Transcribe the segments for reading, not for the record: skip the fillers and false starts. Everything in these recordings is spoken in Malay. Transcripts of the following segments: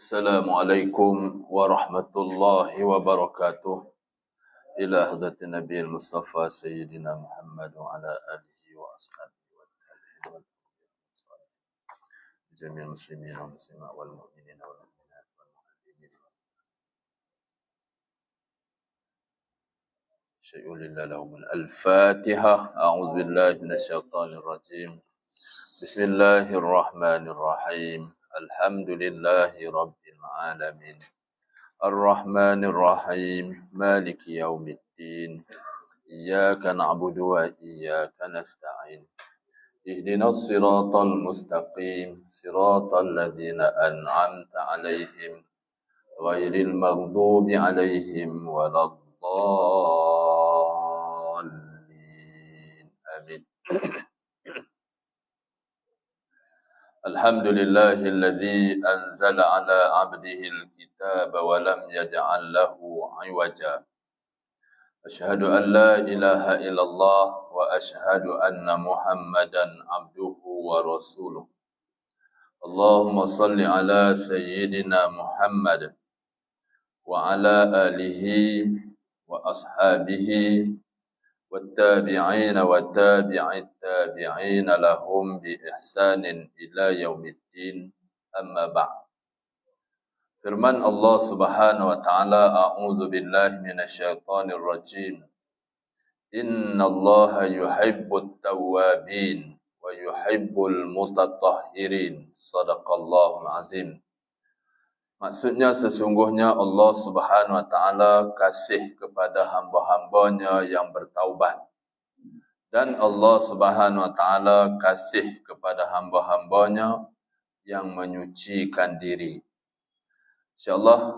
Assalamualaikum warahmatullahi wabarakatuh. Ila hadratin Nabi Mustafa Sayyidina Muhammad wa ala alihi wa ashabihi wa tabi'in jami'al muslimin wal muslimat wal mu'minin wal mu'minat wal muhajjirin syai'un lillahi lahum al-Fatihah. A'udzu billahi minasyaitonir rajim. Bismillahirrahmanirrahim. Alhamdulillahi rabbil alamin. Ar-Rahmanir Rahim, Maliki Yaumiddin. Iyyaka na'budu wa iyyaka nasta'in. Ihdinas siratal mustaqim, siratal ladzina an'amta 'alaihim, ghairil maghdubi 'alaihim waladdallin. Amin. Alhamdulillahilladzi anzala ala 'abdihil kitaba wa lam yaj'al lahu 'iwaja. Asyhadu an la ilaha illallah wa asyhadu anna Muhammadan 'abduhu wa rasuluh. Allahumma salli ala sayyidina Muhammad wa ala alihi wa ashabihi والتابعين وتابعي التابعين لهم بإحسان إلى يوم الدين أما بعد. Firman Allah Subhanahu wa taala, a'udzu billahi minasyaitonir rajim. Innallaha yuhibbut tawwabin wa yuhibbul mutatahhirin. Shadaqallahul azim. Maksudnya sesungguhnya Allah Subhanahu wa taala kasih kepada hamba-hambanya yang bertaubat. Dan Allah Subhanahu wa taala kasih kepada hamba-hambanya yang menyucikan diri. InsyaAllah,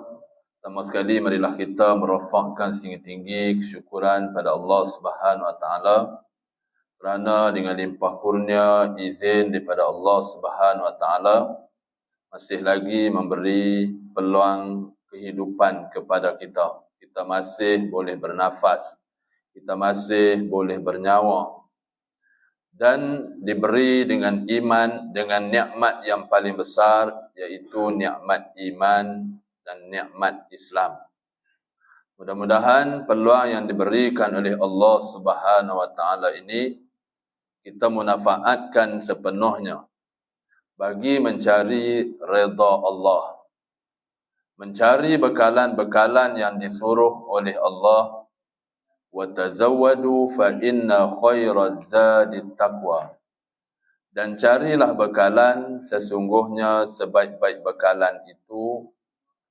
pertama sekali marilah kita merafakkan setinggi-tinggi kesyukuran pada Allah Subhanahu wa taala kerana dengan limpah kurnia izin daripada Allah Subhanahu wa taala masih lagi memberi peluang kehidupan kepada kita. Kita masih boleh bernafas. Kita masih boleh bernyawa. Dan diberi dengan iman, dengan nikmat yang paling besar, iaitu nikmat iman dan nikmat Islam. Mudah-mudahan peluang yang diberikan oleh Allah Subhanahu wa taala ini kita manfaatkan sepenuhnya bagi mencari redha Allah. Mencari bekalan-bekalan yang disuruh oleh Allah. Wa tazawwadu fa inna khairaz zadi taqwa. Dan carilah bekalan, sesungguhnya sebaik-baik bekalan itu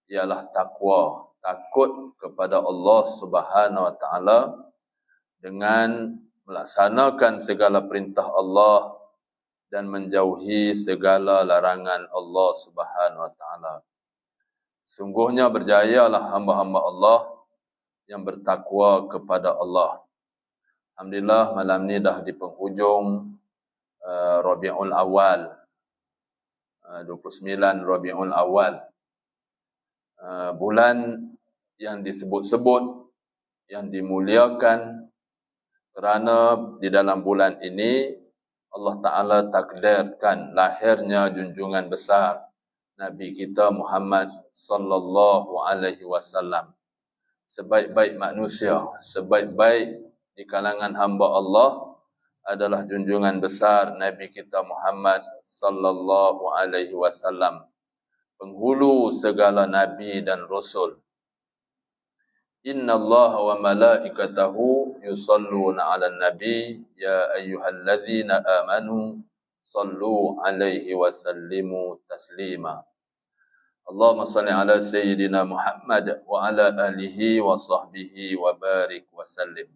ialah takwa, takut kepada Allah Subhanahu wa taala dengan melaksanakan segala perintah Allah dan menjauhi segala larangan Allah Subhanahu wa taala. Sungguhnya berjayalah hamba-hamba Allah yang bertakwa kepada Allah. Alhamdulillah, malam ni dah di penghujung Rabiul Awal, 29 Rabiul Awal, bulan yang disebut-sebut, yang dimuliakan, kerana di dalam bulan ini Allah Ta'ala takdirkan lahirnya junjungan besar Nabi kita Muhammad sallallahu alaihi wasallam. Sebaik-baik manusia, sebaik-baik di kalangan hamba Allah adalah junjungan besar Nabi kita Muhammad sallallahu alaihi wasallam, penghulu segala nabi dan rasul. Inna Allah wa malaikatahu yusalluna 'alan nabi ya ayyuhalladzina amanu sallu 'alaihi wa sallimu taslima. Allahumma salli ala sayyidina Muhammad wa ala alihi wa sahbihi wa barik wa sallim.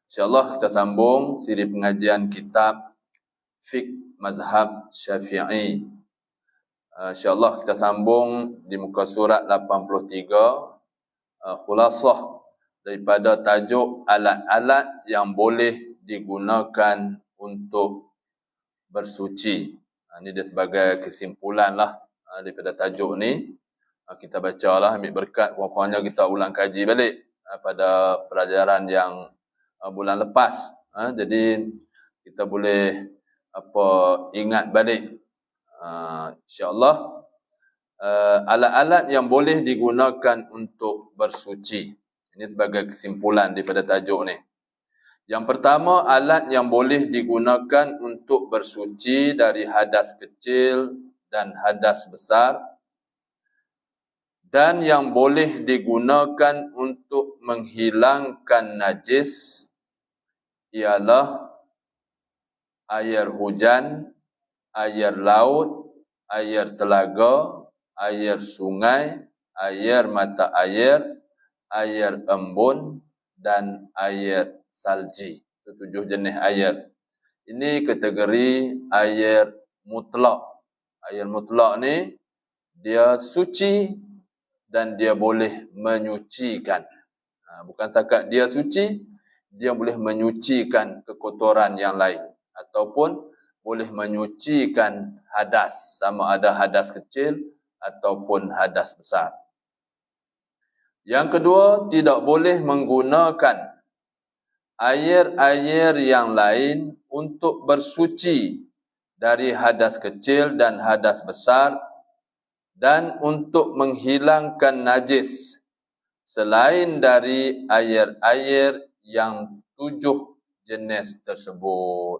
InsyaAllah kita sambung siri pengajian kitab Fiqh Mazhab Syafi'i. InsyaAllah kita sambung di muka surat 83, khulasah daripada tajuk alat-alat yang boleh digunakan untuk bersuci. Ini dia sebagai kesimpulan lah daripada tajuk ni. Kita bacalah, ambil berkat, pokoknya kita ulang kaji balik pada pelajaran yang bulan lepas. Jadi kita boleh ingat balik. InsyaAllah alat-alat yang boleh digunakan untuk bersuci. Ini sebagai kesimpulan daripada tajuk ni. Yang pertama, alat yang boleh digunakan untuk bersuci dari hadas kecil dan hadas besar, dan yang boleh digunakan untuk menghilangkan najis ialah air hujan, air laut, air telaga, air sungai, air mata air, air embun, dan air salji. Itu 7 jenis air. Ini kategori air mutlak. Air mutlak ni dia suci dan dia boleh menyucikan. Bukan setakat dia suci, dia boleh menyucikan kekotoran yang lain. Ataupun boleh menyucikan hadas. Sama ada hadas kecil ataupun hadas besar. Yang kedua, tidak boleh menggunakan air-air yang lain untuk bersuci dari hadas kecil dan hadas besar, dan untuk menghilangkan najis selain dari air-air yang 7 jenis tersebut.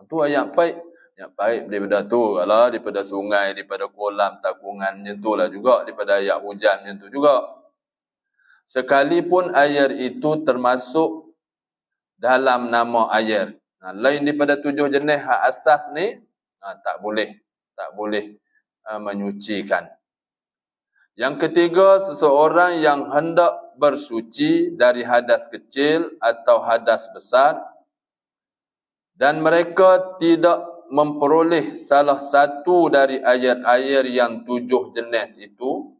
Itu ayat baik. Ayat baik daripada tu. Kalau daripada sungai, daripada kolam, takungan, macam tu lah juga. Daripada ayat hujan, macam tu juga. Sekalipun air itu termasuk dalam nama air. Lain daripada 7 jenis hak asas ni, tak boleh menyucikan. Yang ketiga, seseorang yang hendak bersuci dari hadas kecil atau hadas besar dan mereka tidak memperoleh salah satu dari air-air yang 7 jenis itu,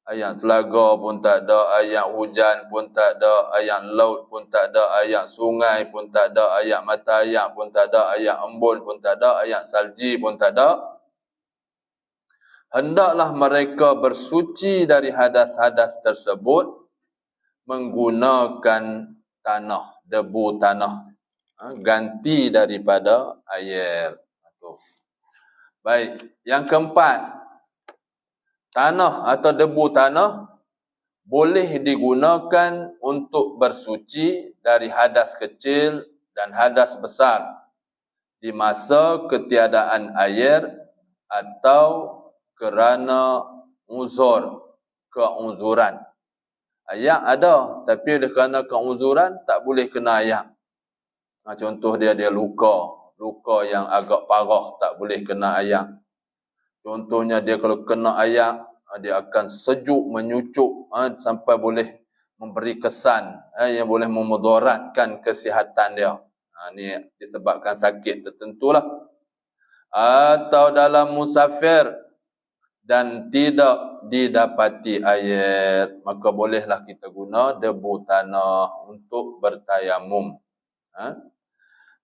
ayat telaga pun tak ada, ayat hujan pun tak ada, ayat laut pun tak ada, ayat sungai pun tak ada, ayat mata air pun tak ada, ayat embun pun tak ada, ayat salji pun tak ada. Hendaklah mereka bersuci dari hadas-hadas tersebut menggunakan tanah, debu tanah. Ganti daripada air. Baik, yang keempat, tanah atau debu tanah boleh digunakan untuk bersuci dari hadas kecil dan hadas besar di masa ketiadaan air atau kerana keunzuran. Ayak ada, tapi oleh kerana keunzuran tak boleh kena ayak. Contoh dia luka yang agak parah, tak boleh kena ayak. Contohnya dia kalau kena ayak, dia akan sejuk, menyucuk sampai boleh memberi kesan yang boleh memudaratkan kesihatan dia. Ini disebabkan sakit tertentulah. Atau dalam musafir dan tidak didapati air, maka bolehlah kita guna debu tanah untuk bertayamum.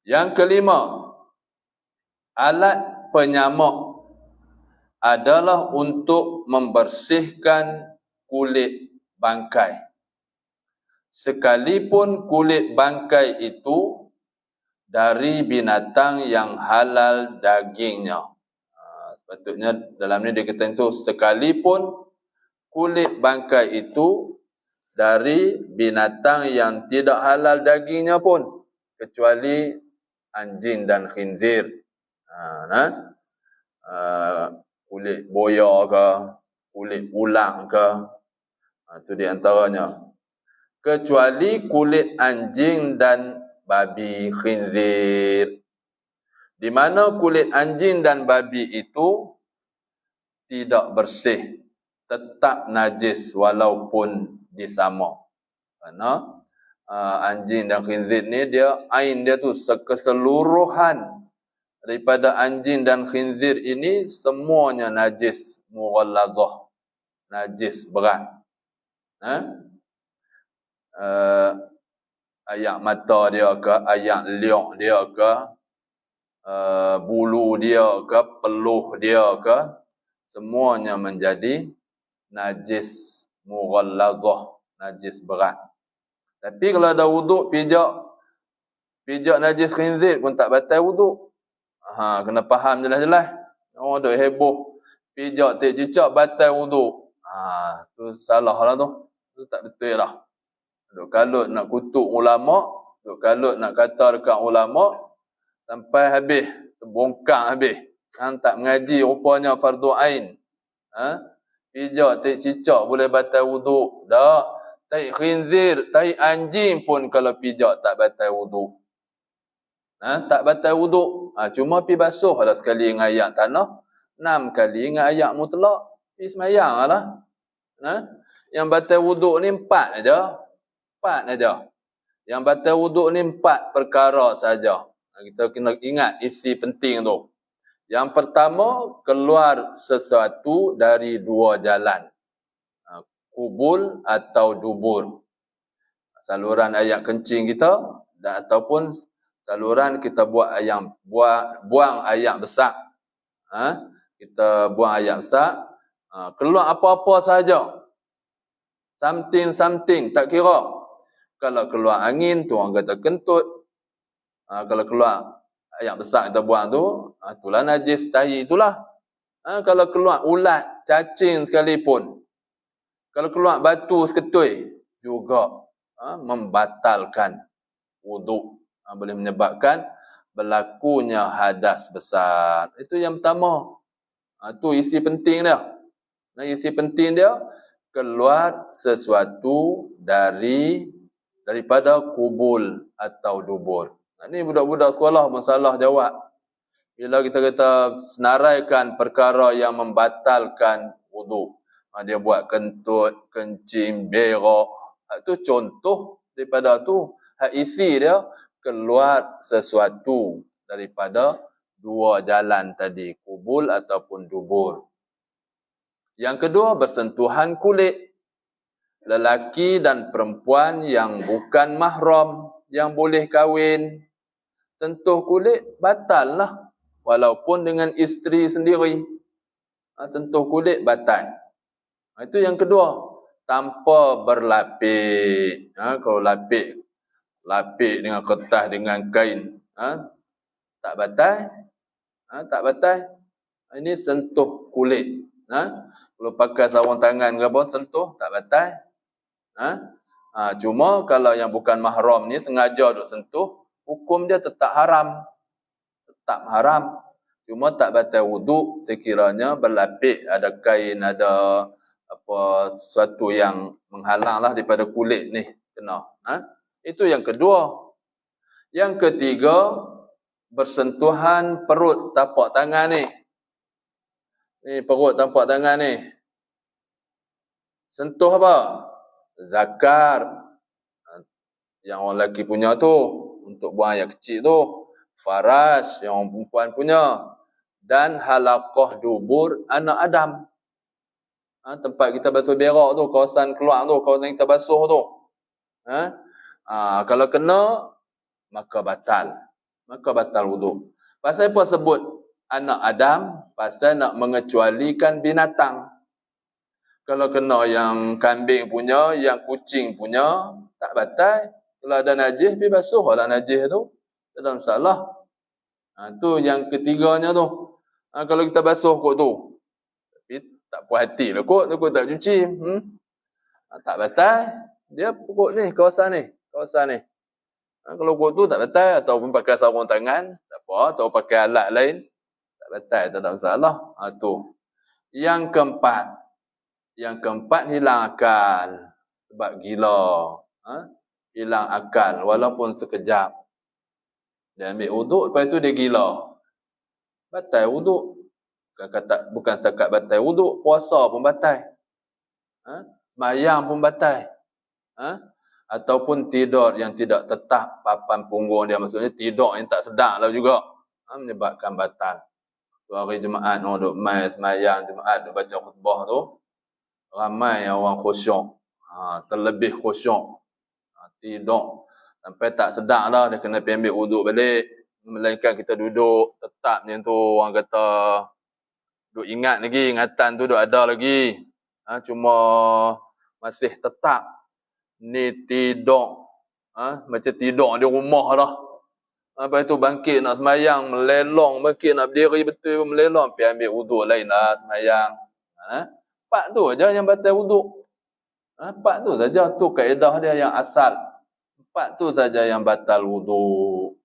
Yang kelima, alat penyamak adalah untuk membersihkan kulit bangkai. Sekalipun kulit bangkai itu dari binatang yang halal dagingnya. Sepatutnya dalam ni dia kata itu, sekalipun kulit bangkai itu dari binatang yang tidak halal dagingnya pun, kecuali anjing dan khinzir. Kulit boya ke, kulit ulang ke, itu di antaranya. Kecuali kulit anjing dan babi khinzir, di mana kulit anjing dan babi itu tidak bersih, tetap najis walaupun disamak. Kerana anjing dan khinzir ni dia ain dia tu keseluruhan daripada anjing dan khinzir ini semuanya najis mughallazah, najis berat. Ayak mata dia ke, ayak liok dia ke, bulu dia ke, peluh dia ke, semuanya menjadi najis mughallazah, najis berat. Tapi kalau ada wuduk pijak najis khinzir pun tak batal wuduk. Kena faham jelas-jelas. Duk heboh pijak tik cicak batal wuduk. Tu salah lah tu. Tu tak betul lah. Duk kalut nak kutuk ulama, duk kalut nak kata dekat ulama sampai habis, terbongkar habis. Hang tak mengaji rupanya fardu ain. Pijak tik cicak boleh batal wuduk. Tak. Tai khinzir, tai anjing pun kalau pijak tak batal wuduk. Tak batal wuduk. Cuma pi basuh lah sekali dengan ayak tanah. 6 kali dengan ayak mutlak. Pi semayang lah. Yang batal wuduk ni 4 aja. 4 aja. Yang batal wuduk ni 4 perkara saja. Kita kena ingat isi penting tu. Yang pertama, keluar sesuatu dari 2 jalan. Kubul atau dubur. Saluran ayak kencing kita dan ataupun saluran kita buang ayak besar. Kita buang ayak besar, keluar apa-apa saja. Something tak kira. Kalau keluar angin tu orang kata kentut. Kalau keluar ayak besar kita buang tu, itulah najis tahi itulah. Kalau keluar ulat, cacing sekalipun. Kalau keluar batu seketui juga membatalkan wuduk. Boleh menyebabkan berlakunya hadas besar. Itu yang pertama. Itu isi penting dia. Isi penting dia, keluar sesuatu daripada kubul atau dubur. Ni budak-budak sekolah pun salah jawab. Bila kita kata senaraikan perkara yang membatalkan wuduk. Dia buat kentut, kencing, berak. Itu contoh daripada tu. Isi dia keluar sesuatu daripada 2 jalan tadi. Kubul ataupun dubur. Yang kedua, bersentuhan kulit. Lelaki dan perempuan yang bukan mahram, yang boleh kahwin. Sentuh kulit, batal lah. Walaupun dengan isteri sendiri. Sentuh kulit, batal. Itu yang kedua. Tanpa berlapik. Kalau lapik dengan kertas, dengan kain. Tak batal. Tak batal. Ini sentuh kulit. Kalau pakai sarung tangan ke apa, sentuh, tak batal. Cuma kalau yang bukan mahram ni sengaja duk sentuh, hukum dia tetap haram. Tetap haram. Cuma tak batal wuduk sekiranya berlapik, ada kain, ada apa sesuatu yang menghalanglah daripada kulit ni kena. Itu yang kedua. Yang ketiga, bersentuhan perut tapak tangan ni. Ni perut tapak tangan ni. Sentuh apa? Zakar. Yang orang lelaki punya tu. Untuk buang air kecil tu. Faras. Yang orang perempuan punya. Dan halaqah dubur anak Adam. Tempat kita basuh berak tu. Kawasan keluar tu. Kawasan kita basuh tu. Kalau kena, maka batal. Maka batal wuduk. Pasal apa sebut anak Adam? Pasal nak mengecualikan binatang. Kalau kena yang kambing punya, yang kucing punya, tak batal. Kalau ada najis, pergi basuh lah najis tu. Tak ada masalah. Tu yang ketiganya tu. Kalau kita basuh kot tu. Tapi tak puas hati lah kot. Kot tak cuci. Tak batal. Dia kot ni, kawasan ni. Kawasan ni. Kalau kot tu tak batal. Ataupun pakai sarung tangan. Tak apa. Atau pakai alat lain. Tak batal. Tak ada masalah. Tu. Yang keempat. Yang keempat, hilang akal. Sebab gila. Hilang akal. Walaupun sekejap. Dia ambil wuduk. Lepas tu dia gila. Batal wuduk. Bukan setakat batal wuduk. Puasa pun batal. Sembahyang pun batal. Ataupun tidur yang tidak tetap papan punggung dia. Maksudnya tidur yang tak sedap lah juga. Menyebabkan batal. Tu hari Jumaat. Duk mai sembahyang Jumaat. Duk baca khutbah tu. Ramai orang khusyuk. Terlebih khusyuk. Tidur. Sampai tak sedar lah. Dia kena pergi ambil wuduk balik. Melainkan kita duduk. Tetap macam tu. Orang kata. Duk ingat lagi. Ingatan tu duk ada lagi. Cuma. Masih tetap. Ni tidur. Macam tidur di rumah dah. Lepas tu bangkit nak semayang, melelong, bangkit nak berdiri betul, melelong, pergi ambil wuduk lain lah semayang. Empat tu aja yang batal wuduk. Empat tu saja, tu kaedah dia yang asal. Empat tu saja yang batal wuduk.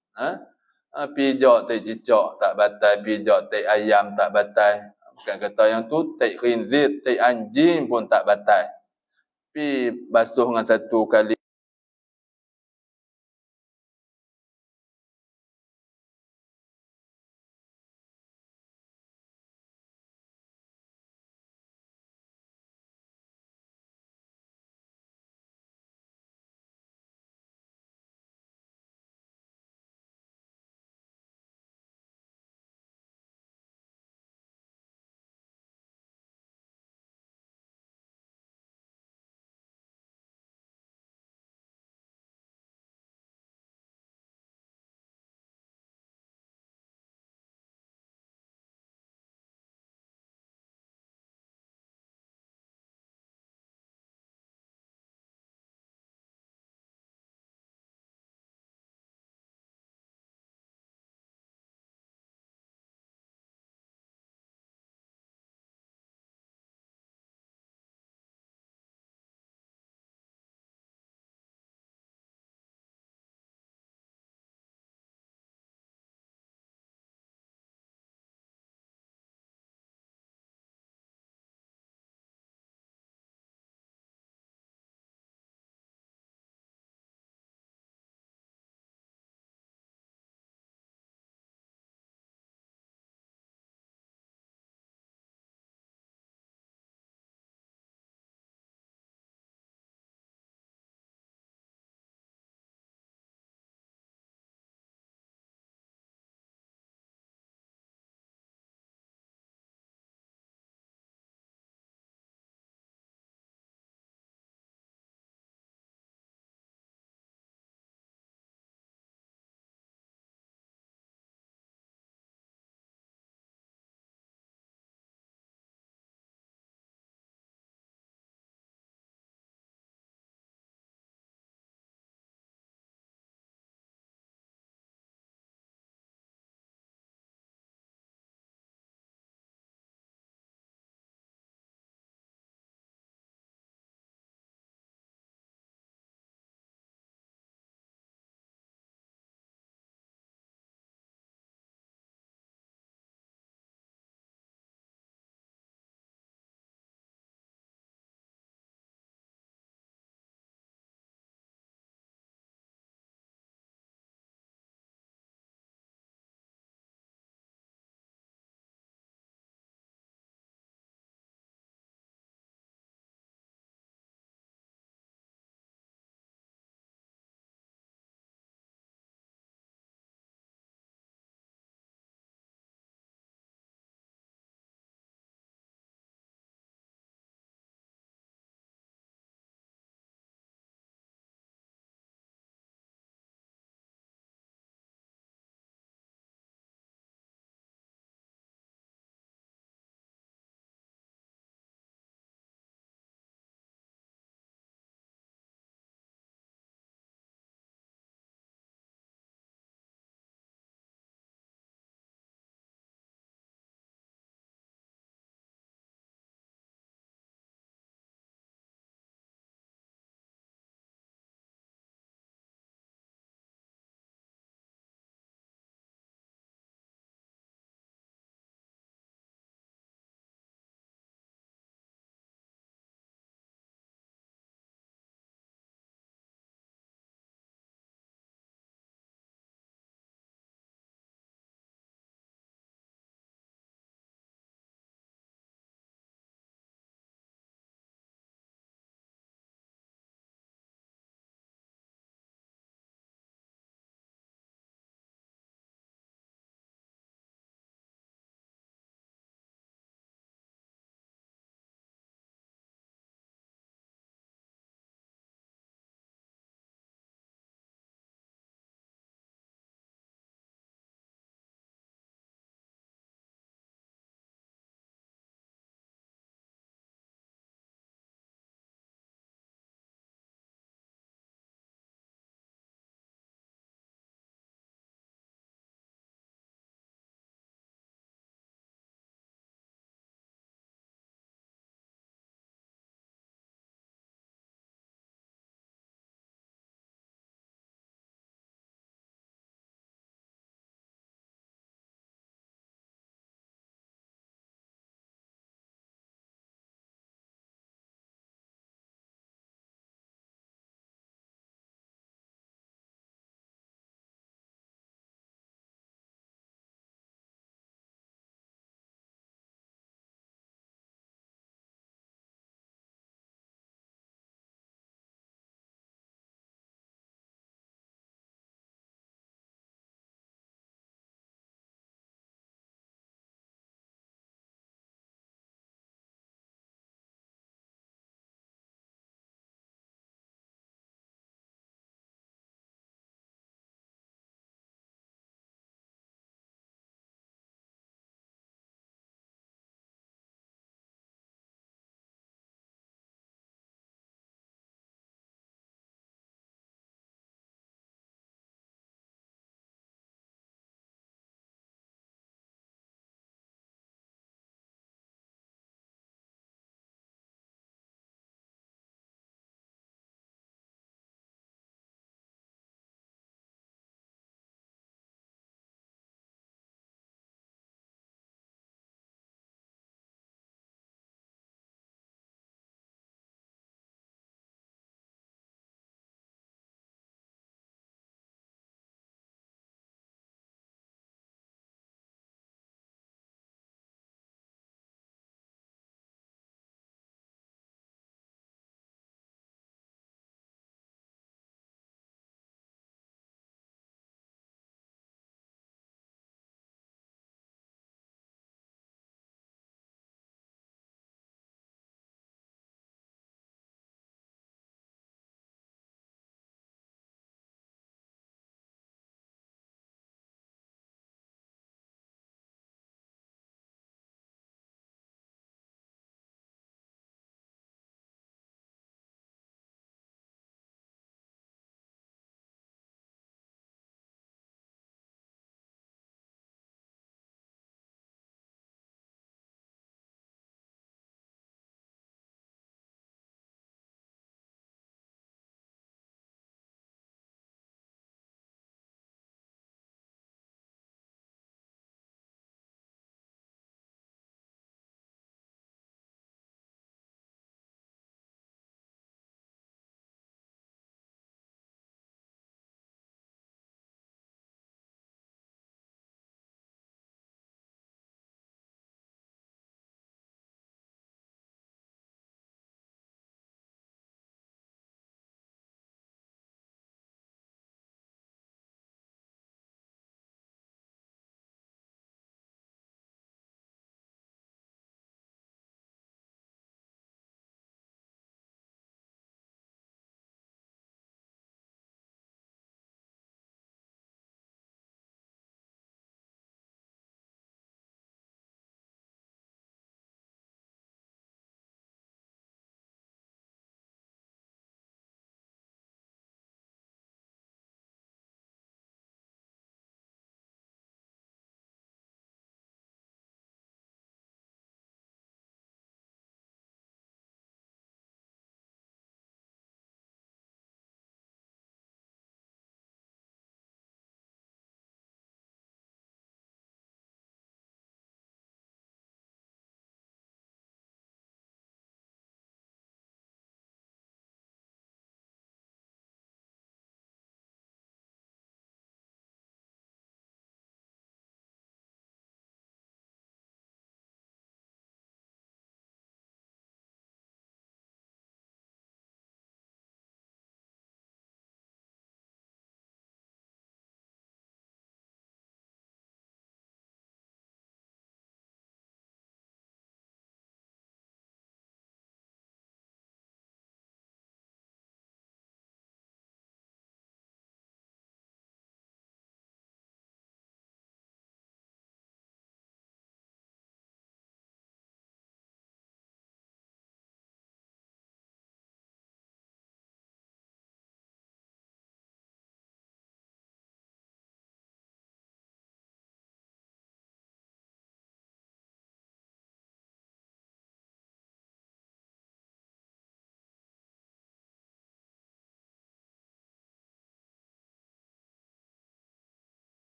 Pijak, tai cicak tak batal, pijak, tai ayam tak batal. Bukan kata yang tu, tai khinzir, tai anjing pun tak batal. Pi basuh dengan satu kali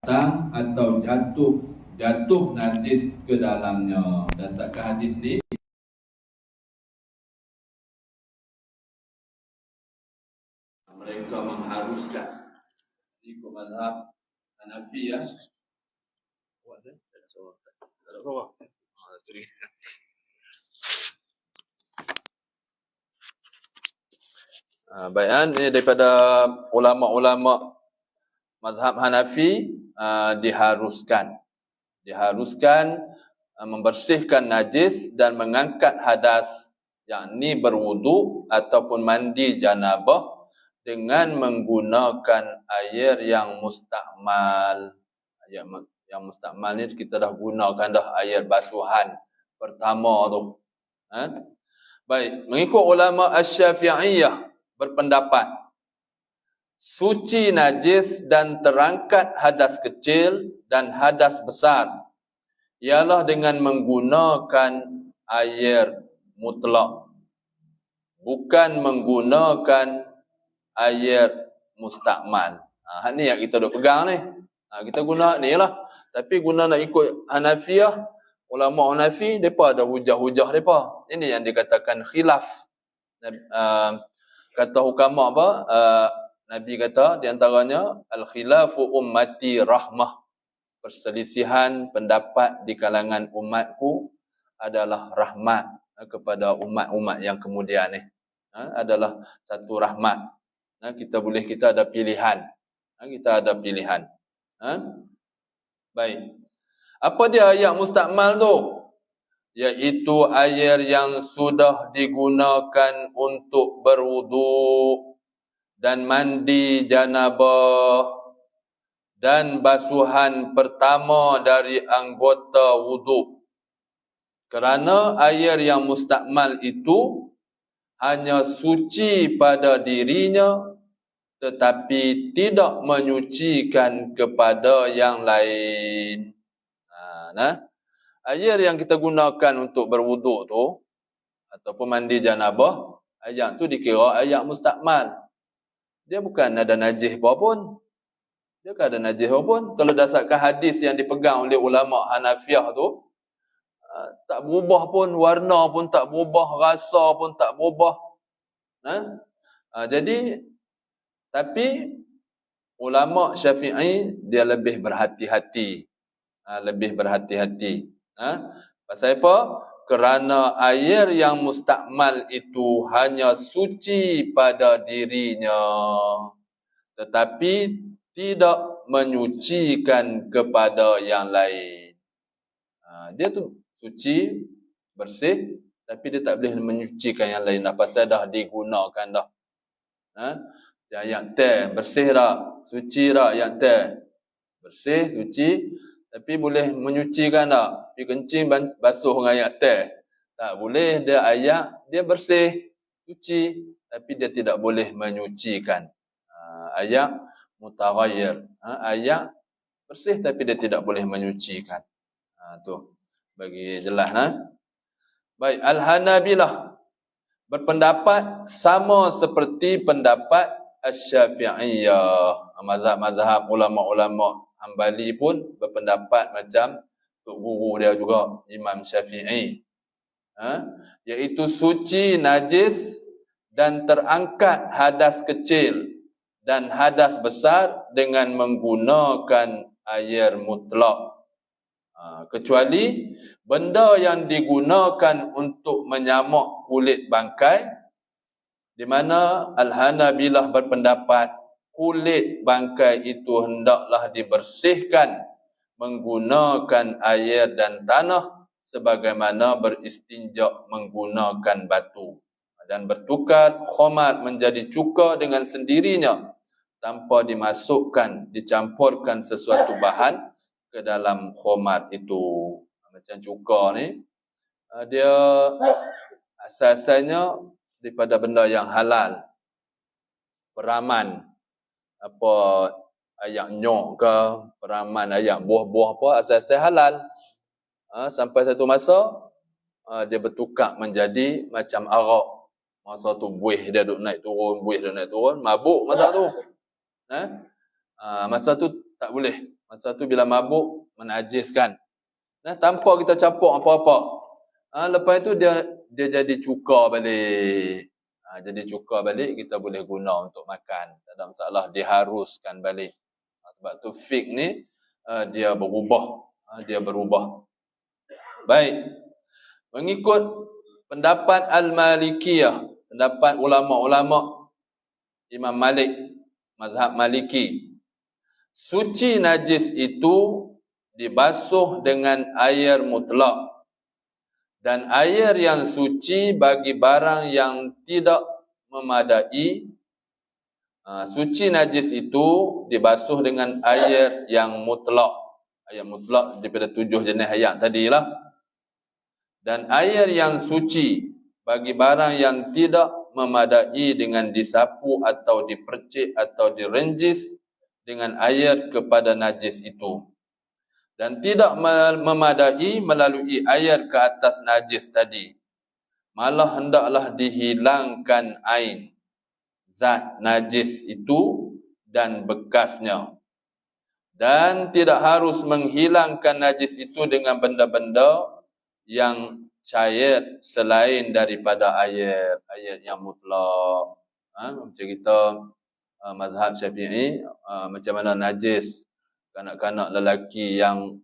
datang atau jatuh najis ke dalamnya. Dasarkan hadis ni, mereka mengharuskan ikut mazhab Hanafi ya. Baik, ini daripada ulama-ulama mazhab Hanafi, diharuskan membersihkan najis dan mengangkat hadas, yakni berwuduk ataupun mandi janabah dengan menggunakan air yang mustakmal. Yang mustakmal ni kita dah gunakan dah, air basuhan pertama tu. Baik, mengikut ulama Asy-Syafi'iyah berpendapat suci najis dan terangkat hadas kecil dan hadas besar ialah dengan menggunakan air mutlak, bukan menggunakan air mustakmal. Ni yang kita duk pegang ni. Kita guna ni lah. Tapi guna nak ikut Hanafiyah, ulama Hanafi, mereka ada hujah-hujah mereka. Ini yang dikatakan khilaf. Kata hukama apa? Nabi kata di antaranya, al-khilafu ummati rahmah. Perselisihan pendapat di kalangan umatku adalah rahmat kepada umat-umat yang kemudian ni. Adalah satu rahmat. Kita ada pilihan. Kita ada pilihan. Baik. Apa dia ayat mustakmal tu? Iaitu air yang sudah digunakan untuk berwuduk dan mandi janabah dan basuhan pertama dari anggota wuduk. Kerana air yang mustakmal itu hanya suci pada dirinya tetapi tidak menyucikan kepada yang lain. Air yang kita gunakan untuk berwuduk tu ataupun mandi janabah, air tu dikira air mustakmal. Dia bukan ada najis apa pun. Dia bukan ada najis apa pun. Kalau dasarkan hadis yang dipegang oleh ulama Hanafiyah tu, tak berubah pun, warna pun tak berubah, rasa pun tak berubah. Jadi, tapi ulama Syafi'i dia lebih berhati-hati. Lebih berhati-hati. Pasal apa? Kerana air yang mustakmal itu hanya suci pada dirinya, tetapi tidak menyucikan kepada yang lain. Dia tu suci, bersih, tapi dia tak boleh menyucikan yang lain dah, pasal dah digunakan dah. Yang teh bersih dah, suci dah yang teh. Bersih, suci, tapi boleh menyucikan tak? Pergi kencing basuh dengan air teh. Tak boleh, dia air, dia bersih, suci, tapi dia tidak boleh menyucikan. Air mutaghayyir. Air bersih tapi dia tidak boleh menyucikan. Tu bagi jelas. Baik, Al-Hanabilah berpendapat sama seperti pendapat Asy-Syafi'iyah. Mazhab ulama-ulama Hambali pun berpendapat macam tok guru dia juga, Imam Syafi'i. Iaitu suci najis dan terangkat hadas kecil dan hadas besar dengan menggunakan air mutlak. Kecuali benda yang digunakan untuk menyamak kulit bangkai, di mana Al-Hanabilah berpendapat kulit bangkai itu hendaklah dibersihkan menggunakan air dan tanah sebagaimana beristinja menggunakan batu, dan bertukar khamar menjadi cuka dengan sendirinya tanpa dicampurkan sesuatu bahan ke dalam khamar itu. Macam cuka ni, dia asasnya daripada benda yang halal. Peraman, apa ayak nyok ke, peraman ayak buah-buah apa, asas-asas halal. Sampai satu masa dia bertukar menjadi macam arak. Masa tu buih dia duk naik turun, mabuk masa tu. Masa tu tak boleh. Masa tu bila mabuk menajiskan. Tanpa kita campur apa-apa. Lepas itu dia jadi cuka balik. Jadi cuka balik kita boleh guna untuk makan. Tak ada masalah, diharuskan balik. Sebab tu fiqh ni dia berubah. Dia berubah. Baik. Mengikut pendapat Al-Malikiyah, pendapat ulama-ulama Imam Malik, mazhab Maliki, suci najis itu dibasuh dengan air mutlak. Dan air yang suci bagi barang yang tidak memadai. Suci najis itu dibasuh dengan air yang mutlak. Air mutlak daripada 7 jenis air tadilah. Dan air yang suci bagi barang yang tidak memadai dengan disapu atau dipercik atau direnjis dengan air kepada najis itu. Dan tidak memadai melalui air ke atas najis tadi. Malah hendaklah dihilangkan ain, zat najis itu dan bekasnya. Dan tidak harus menghilangkan najis itu dengan benda-benda yang cair selain daripada air yang mutlak. Macam kita mazhab Syafi'i, macam mana najis kanak-kanak lelaki yang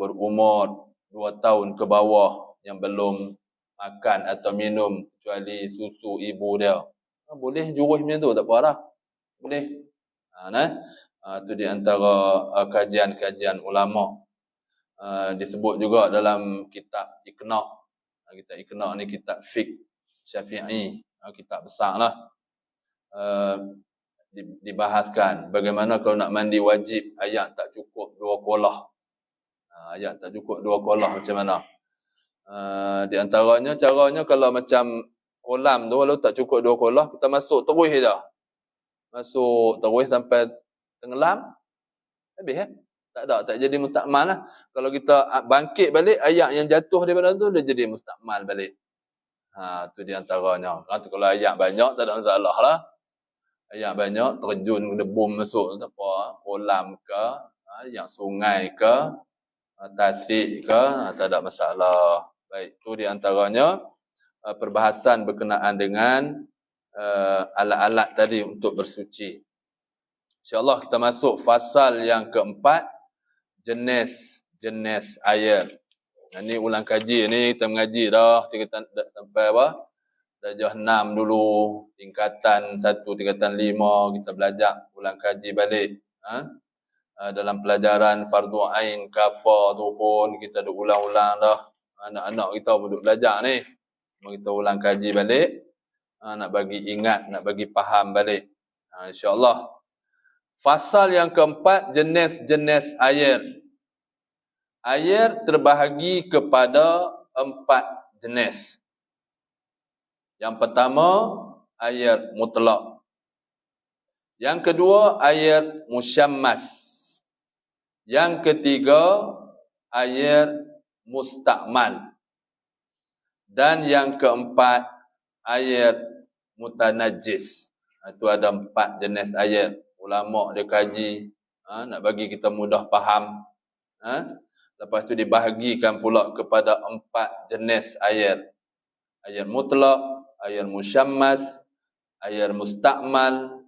berumur 2 tahun ke bawah yang belum makan atau minum kecuali susu ibu dia. Boleh jurus macam tu, tak apa dah. Boleh. Itu di antara kajian-kajian ulama. Disebut juga dalam kitab Iqna'. Kitab Iqna' ni kitab fiqh Syafi'i, kitab besarlah. Dibahaskan bagaimana kalau nak mandi wajib, ayat tak cukup 2 kolah. Ayat tak cukup 2 kolah macam mana? Di antaranya caranya kalau macam kolam tu, kalau tak cukup 2 kolah, kita masuk terus je. Masuk terus sampai tenggelam, habis ya? Tak jadi mustakmal lah. Kalau kita bangkit balik, ayat yang jatuh daripada tu, dia jadi mustakmal balik. Tu di antaranya. Kalau ayat banyak, tak ada masalah lah. Ayat banyak, terjun debum masuk, tak apa, kolam ke, yang sungai ke, tasik ke, tak ada masalah. Baik, itu di antaranya perbahasan berkenaan dengan alat-alat tadi untuk bersuci. InsyaAllah kita masuk fasal yang keempat, jenis air. Ini ulang kaji ni, kita mengaji dah sampai apa? Darjah 6 dulu, tingkatan 1, tingkatan 5, kita belajar ulang kaji balik. Dalam pelajaran fardu ain, kafar tu pun kita dah ulang-ulang dah. Anak-anak kita pun duk belajar ni. Kita ulang kaji balik. Nak bagi ingat, nak bagi faham balik. InsyaAllah. Fasal yang keempat, jenis-jenis air. Air terbahagi kepada 4 jenis. Yang pertama, air mutlak. Yang kedua, air musyammas. Yang ketiga, air mustakmal. Dan yang keempat, air mutanajis. Itu ada 4 jenis air. Ulama dia kaji, nak bagi kita mudah faham. Lepas tu dibahagikan pula kepada 4 jenis air. Air mutlak, air musyammas, air mustakmal,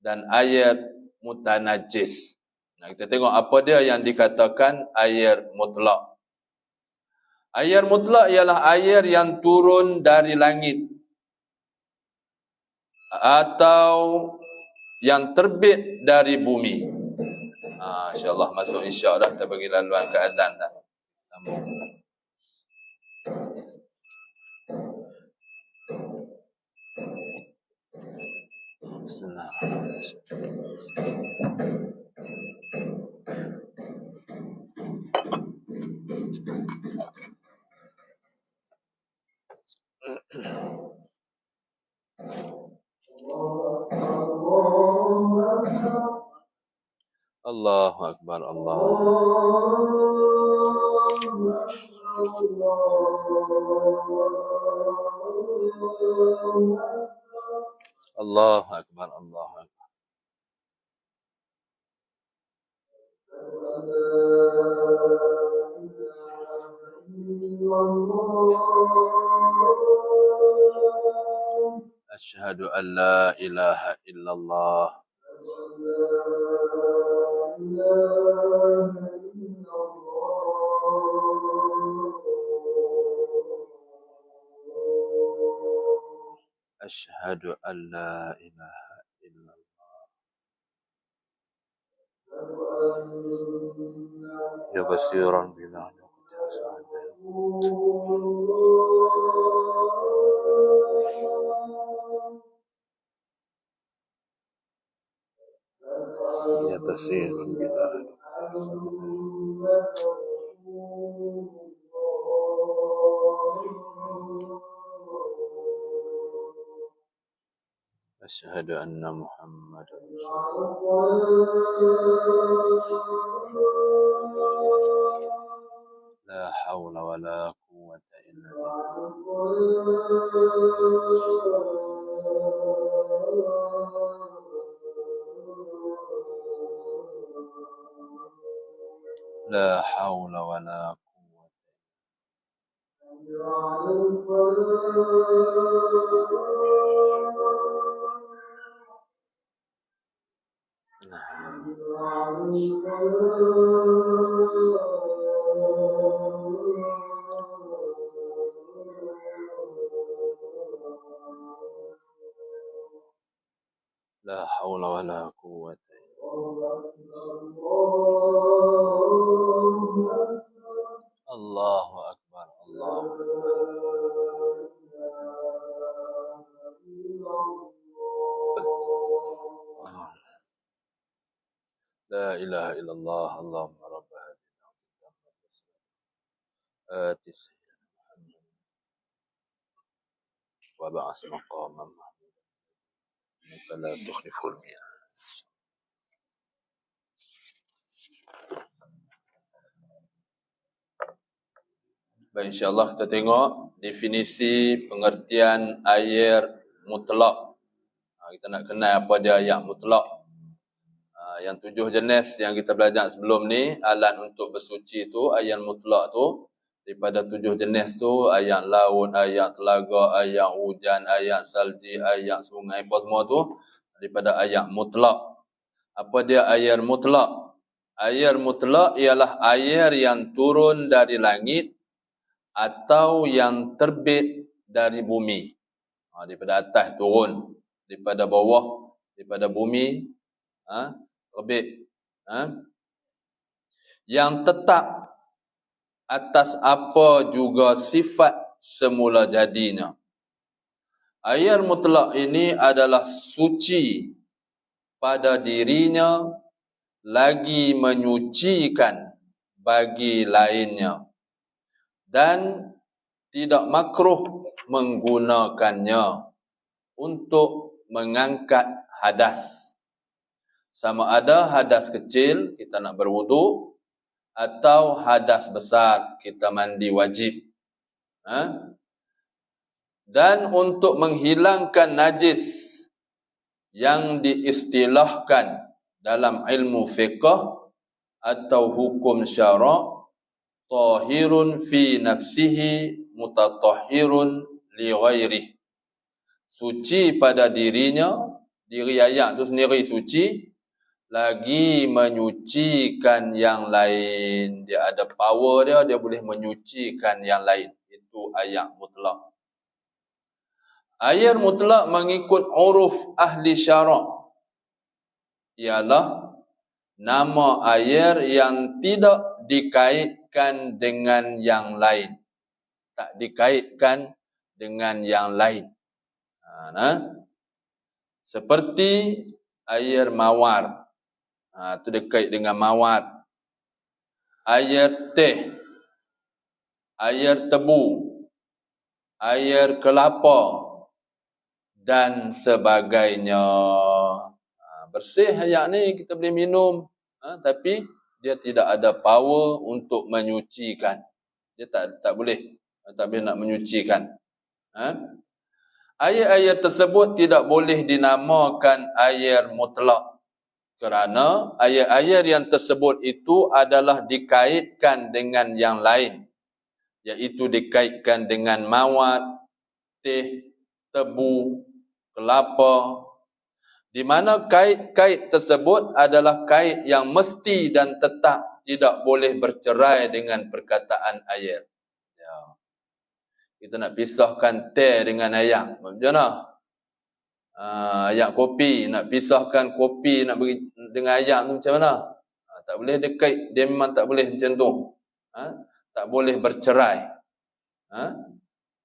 dan air mutanajis. Kita tengok apa dia yang dikatakan air mutlak. Air mutlak ialah air yang turun dari langit atau yang terbit dari bumi. InsyaAllah masuk insya' dah. Kita bagi laluan ke azan dah. Sambung. Bismillahirrahmanirrahim. Allahu Akbar, Allahu Akbar, Allahu Akbar. أشهد أن لا إله إلا الله أشهد أن لا إله إلا الله يا بصيرا بما نقدر سعادة يا بصيرا بما أشهد أن محمدا رسول الله لا حول ولا قوة إلا بالله لا حول ولا قوة لا حول ولا قوة الله أكبر الله أكبر لا إله إلا الله اللهم رب هذه آت سيدنا محمد وبعث مقاما محمودا إنك لا تخلف الميعاد. Baik, insyaAllah kita tengok definisi pengertian air mutlak. Kita nak kenal apa dia ayat mutlak. Yang 7 jenis yang kita belajar sebelum ni, alat untuk bersuci tu, ayat mutlak tu, daripada 7 jenis tu, ayat laut, ayat telaga, ayat hujan, ayat salji, ayat sungai, apa semua tu, daripada ayat mutlak. Apa dia air mutlak? Air mutlak ialah air yang turun dari langit atau yang terbit dari bumi. Daripada atas turun, daripada bawah, daripada bumi, terbit. Yang tetap atas apa juga sifat semula jadinya. Air mutlak ini adalah suci pada dirinya, lagi menyucikan bagi lainnya, dan tidak makruh menggunakannya untuk mengangkat hadas. Sama ada hadas kecil, kita nak berwudu, atau hadas besar, kita mandi wajib. Dan untuk menghilangkan najis yang diistilahkan dalam ilmu fiqh atau hukum syarak, tahirun fi nafsihi mutatahhirun li ghairihi. Suci pada dirinya, diri ayat tu sendiri suci, lagi menyucikan yang lain. Dia ada power dia, dia boleh menyucikan yang lain. Itu ayat mutlak. Ayat mutlak mengikut uruf ahli syarak ialah nama air yang tidak dikaitkan dengan yang lain. Tak dikaitkan dengan yang lain. Seperti air mawar. Itu dekat dengan mawar. Air teh. Air tebu. Air kelapa. Dan sebagainya. Bersih air ni kita boleh minum. Tapi dia tidak ada power untuk menyucikan. Dia tak boleh. Tak boleh nak menyucikan. Air-air tersebut tidak boleh dinamakan air mutlak. Kerana air-air yang tersebut itu adalah dikaitkan dengan yang lain. iaitu dikaitkan dengan mawar, teh, tebu, kelapa, di mana kait-kait tersebut adalah kait yang mesti dan tetap tidak boleh bercerai dengan perkataan ayat. Ya. Kita nak pisahkan teh dengan ayat. Macam mana? Ayat kopi, nak pisahkan kopi nak bagi dengan ayat tu macam mana? Tak boleh dekat, dia memang tak boleh macam tu. Tak boleh bercerai.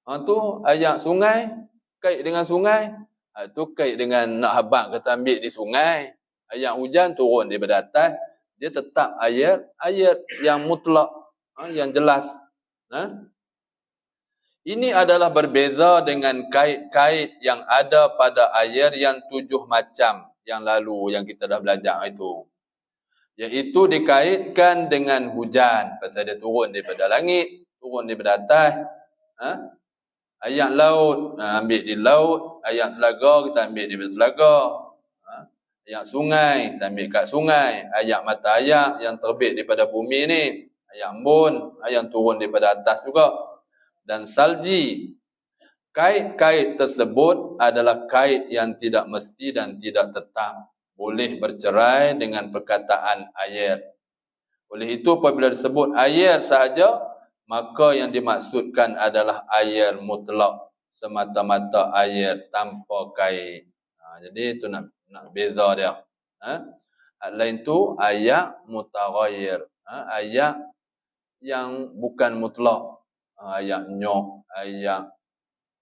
Tu ayat sungai, kait dengan sungai, tu kait dengan nak habaq kata ambil di sungai. Ayat hujan turun daripada atas, dia tetap ayat yang mutlak, yang jelas. Ini adalah berbeza dengan kait-kait yang ada pada ayat yang 7 macam yang lalu yang kita dah belajar itu. Iaitu dikaitkan dengan hujan, pasal dia turun daripada langit, turun daripada atas. Ayat laut, ambil di laut. Ayat telaga, kita ambil daripada telaga. Ayat sungai, kita ambil kat sungai. Ayat mata air yang terbit daripada bumi ni. Ayat embun, yang turun daripada atas juga. Dan salji. Kait-kait tersebut adalah kait yang tidak mesti dan tidak tetap. Boleh bercerai dengan perkataan ayat. Oleh itu apabila disebut ayat sahaja, maka yang dimaksudkan adalah ayat mutlak. Semata-mata ayat tanpa kait. Jadi itu nak beza dia. Lain tu ayat mutaghayyir. Ayat yang bukan mutlak. Ayat nyok, ayat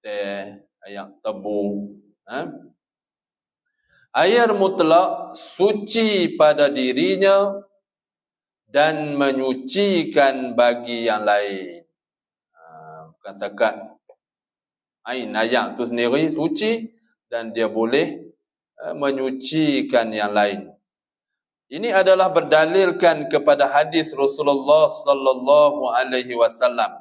teh, ayat tebu. Ayat mutlak suci pada dirinya dan menyucikan bagi yang lain. Katakan ayat tu sendiri suci dan dia boleh menyucikan yang lain. Ini adalah berdalilkan kepada hadis Rasulullah sallallahu alaihi wasallam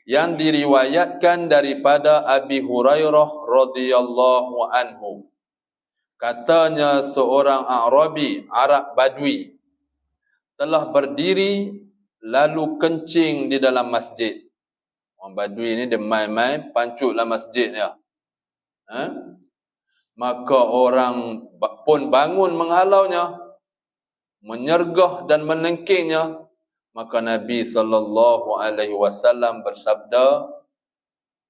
yang diriwayatkan daripada Abi Hurairah radhiyallahu anhu. Katanya seorang Arabi, Arab Badui, telah berdiri lalu kencing di dalam masjid. Orang Badui ni dia main-main pancut dalam masjid dia. Maka orang pun bangun menghalaunya, menyergah dan menengkingnya. Maka Nabi sallallahu alaihi wasallam bersabda,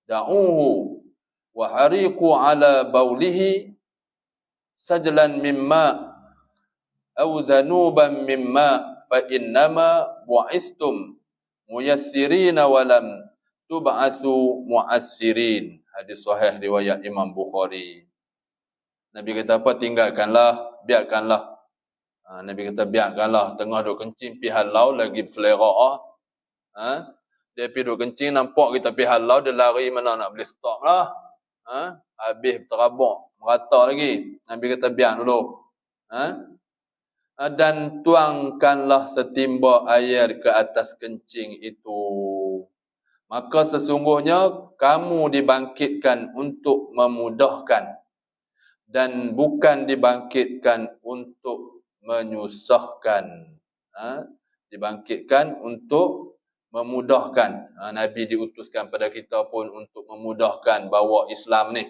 "Da'uhu wa hariqu ala baulihi sajlan mimma aw zanuban mimma fa innama bu'istum muyassirina wa lam tub'asu mu'assirin." Hadis sahih riwayat Imam Bukhari. Nabi kata apa? Tinggalkanlah, biarkanlah. Nabi kata biarkanlah, tengah duk kencing pi halau lagi selera. Dia pi duk kencing nampak kita pi halau, dia lari mana nak boleh stop lah. Habis terabak merata lagi. Nabi kata biar dulu. Dan tuangkanlah setimba air ke atas kencing itu. Maka sesungguhnya kamu dibangkitkan untuk memudahkan dan bukan dibangkitkan untuk menyusahkan. Dibangkitkan untuk memudahkan. Nabi diutuskan pada kita pun untuk memudahkan bawa Islam ni.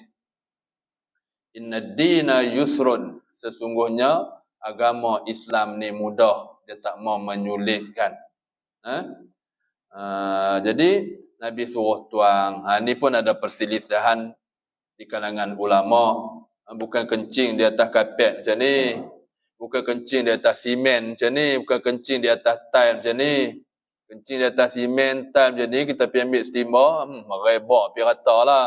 Inna dina yusrun. Sesungguhnya agama Islam ni mudah. Dia tak mau menyulitkan. Jadi Nabi suruh tuang. Ni pun ada perselisihan di kalangan ulama. Bukan kencing di atas kapet macam ni. Bukan kencing di atas simen macam ni. Bukan kencing di atas tile macam ni. Kencing di atas simen, tile macam ni, kita pergi ambil stimba, merebak pergi rata lah.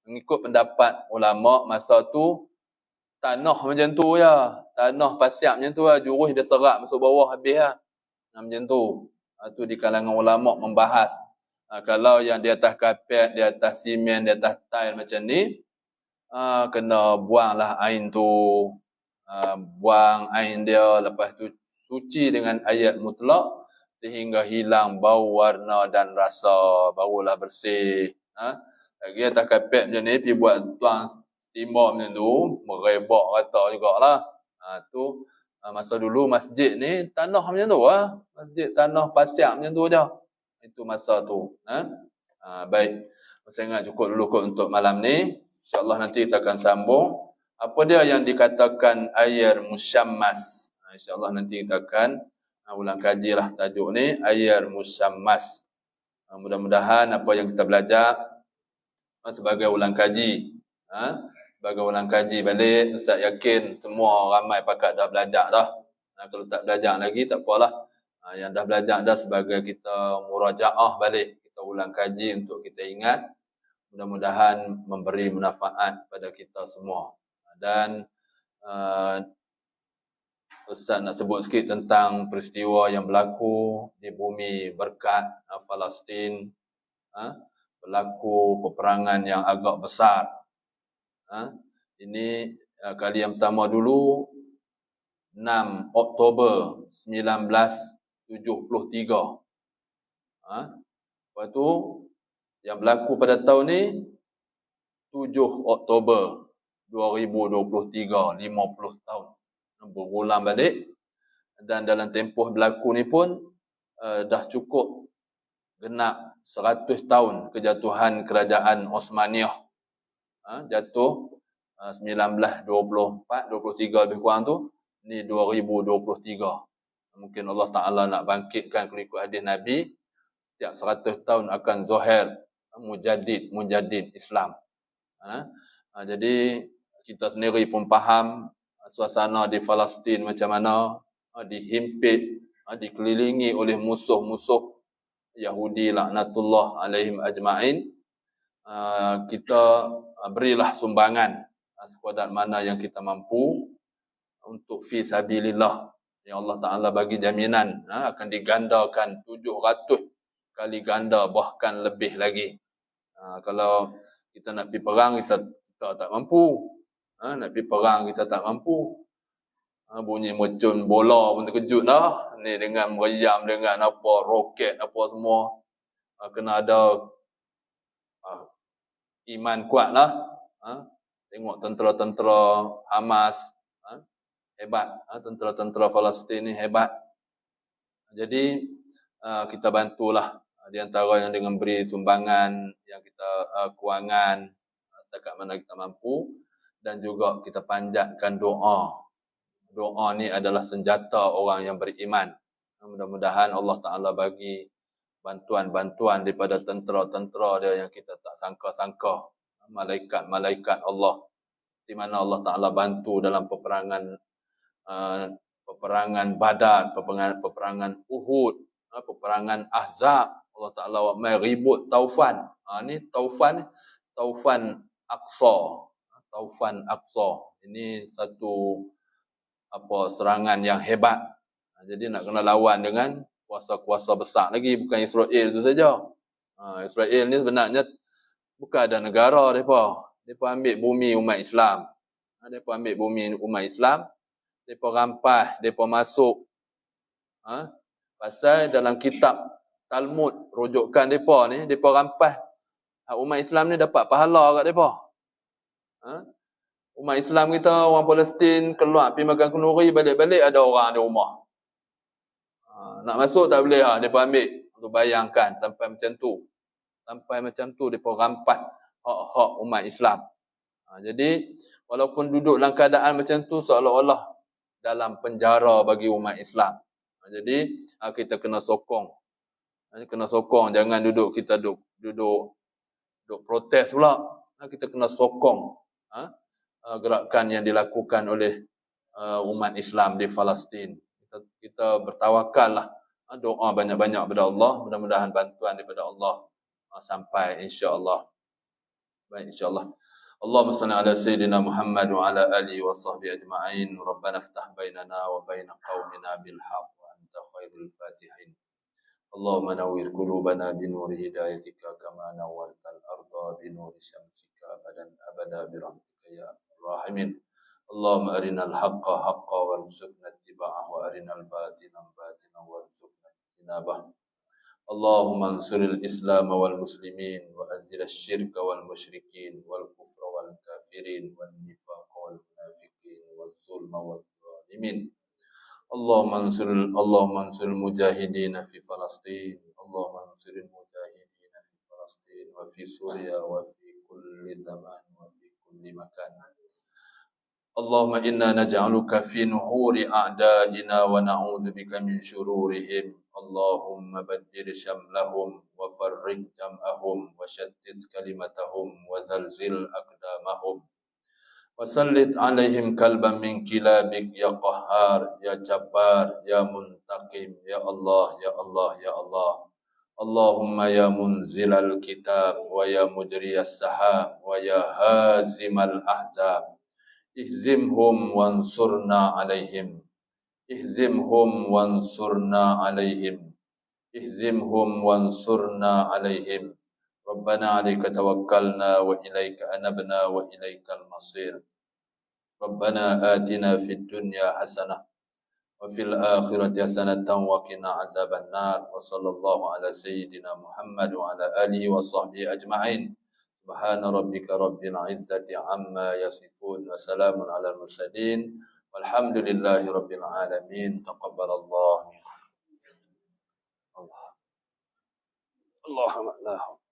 Mengikut pendapat ulama masa tu, tanah macam tu ya. Tanah pasiak macam tu lah. Jurus dia serak masuk bawah habis lah. Macam tu. Tu di kalangan ulama membahas. Kalau yang di atas kapet, di atas simen, di atas tile macam ni, kena buanglah air tu. Buang air dia, lepas tu suci dengan ayat mutlak sehingga hilang bau, warna dan rasa, barulah bersih. Lagi atas kapet macam ni pergi buat tuang timba macam tu, merebak rata jugalah. Tu masa dulu masjid ni tanah macam tu lah. Masjid tanah pasiak macam tu je. Itu masa tu. Baik. Saya ingat cukup dulu kot untuk malam ni. InsyaAllah nanti kita akan sambung. Apa dia yang dikatakan air musyammas? InsyaAllah nanti kita akan ulang kajilah tajuk ni, air musyammas. Mudah-mudahan apa yang kita belajar sebagai ulang kaji. Sebagai ulang kaji balik, Ustaz yakin semua ramai pakat dah belajar dah. Kalau tak belajar lagi tak apalah. Yang dah belajar dah sebagai kita murajaah balik, kita ulang kaji untuk kita ingat. Mudah-mudahan memberi manfaat pada kita semua. Dan Ustaz nak sebut sikit tentang peristiwa yang berlaku di bumi berkat Palestin. Berlaku peperangan yang agak besar. Ini kali yang pertama dulu 6 Oktober 1973. Lepas tu yang berlaku pada tahun ni 7 Oktober 2023, 50 tahun. Berulang balik. Dan dalam tempoh berlaku ni pun dah cukup genap 100 tahun kejatuhan kerajaan Osmaniyah. Jatuh 1924, 23 lebih kurang tu. Ni 2023. Mungkin Allah Ta'ala nak bangkitkan ikut hadis Nabi. Setiap 100 tahun akan zuhur mujaddid Islam. Jadi kita sendiri pun faham suasana di Palestin macam mana, dihimpit, dikelilingi oleh musuh-musuh Yahudi laknatullah alaihim ajma'in. Kita berilah sumbangan sekadar mana yang kita mampu untuk fi sabilillah. Ya Allah Ta'ala bagi jaminan akan digandakan 700 kali ganda, bahkan lebih lagi. Kalau kita nak pergi perang, kita tak mampu. Nak pergi perang kita tak mampu. Bunyi mercun bola pun terkejut dah. Ni dengan meriam, dengan apa, roket, apa semua. Kena ada iman kuat lah. Tengok tentera-tentera Hamas. Hebat. Tentera-tentera Palestin ni hebat. Jadi, kita bantulah. Di antara yang dengan beri sumbangan, yang kita kewangan, setakat mana kita mampu. Dan juga kita panjatkan doa. Doa ni adalah senjata orang yang beriman. Mudah-mudahan Allah Ta'ala bagi bantuan-bantuan daripada tentera-tentera dia yang kita tak sangka-sangka. Malaikat-malaikat Allah. Di mana Allah Ta'ala bantu dalam peperangan Badar, peperangan Uhud, peperangan Ahzab. Allah Ta'ala mai ribut Taufan. Ni Taufan Aqsa. Taufan Aqsa. Ini satu serangan yang hebat. Jadi nak kena lawan dengan kuasa-kuasa besar lagi, bukan Israel tu saja. Israel ni sebenarnya bukan ada negara depa. Depa ambil bumi umat Islam. Depa ambil bumi umat Islam, depa rampas, depa masuk. Pasal dalam kitab Talmud rujukan depa ni, depa rampas umat Islam ni dapat pahala kat depa. Umat Islam kita, orang Palestin keluar pergi makan kenduri, balik-balik ada orang di rumah. Nak masuk tak boleh depa ambil. Untuk bayangkan sampai macam tu. Sampai macam tu depa rampas hak-hak umat Islam. Jadi walaupun duduk dalam keadaan macam tu, seolah-olah dalam penjara bagi umat Islam. Jadi kita kena sokong. Jangan duduk protes pula. Kita kena sokong gerakan yang dilakukan oleh umat Islam di Palestin. Kita bertawakallah, doa banyak-banyak kepada Allah, mudah-mudahan bantuan daripada Allah sampai insya-Allah. Baik, insya-Allah. Allahumma salli ala sayyidina Muhammad wa ala alihi wa sahbihi ajma'in. Rabbana iftah bainana wa baina qaumina bil haqq wa anta khairul fatihin. Allahumma nawwir qulubana bi nuri hidayatika kama nawwartal arda bi nuri syamsika abada bi rahmatika ya rahimin. Allahumma arinal haqqa haqqa warzuqna ittiba'ah wa arinal batina batina warzuqna ijtinabah. Allahumma ansuril Islam wal muslimin wa azil asy-syirka wal musyrikin wal kufra wal kafirin wal nifaqa wal munafiqin wal zulma wal zalimin. Allahumma ansur mujahidin fi Palestin. Allahumma ansur وانصر المجاهدين في فلسطين وفي سوريا وفي كل زمان وفي كل مكان. اللهم إنا نجعلك في نحور أعدائنا ونعوذ بك من شرورهم. اللهم بدر شملهم وفرق جمعهم وشتت كلمتهم وزلزل أقدامهم وسلط عليهم كلبا من كلابك يا قهار يا جبار يا منتقم يا الله يا الله يا الله. اللهم يا منزل الكتاب ويا مجري السحاب ويا هازم الأحزاب اهزمهم وانصرنا عليهم. اهزمهم وانصرنا عليهم. اهزمهم وانصرنا عليهم. ربنا عليك توكلنا وإليك أنبنا وإليك المصير. ربنا آتنا في الدنيا حسنة وفي الآخرة حسنة وقنا عذاب النار. وصلى الله على سيدنا محمد وعلى آله وصحبه أجمعين. سبحان ربك رب العزة عما يصفون وسلام على المرسلين والحمد لله رب العالمين. تقبل الله. اللهم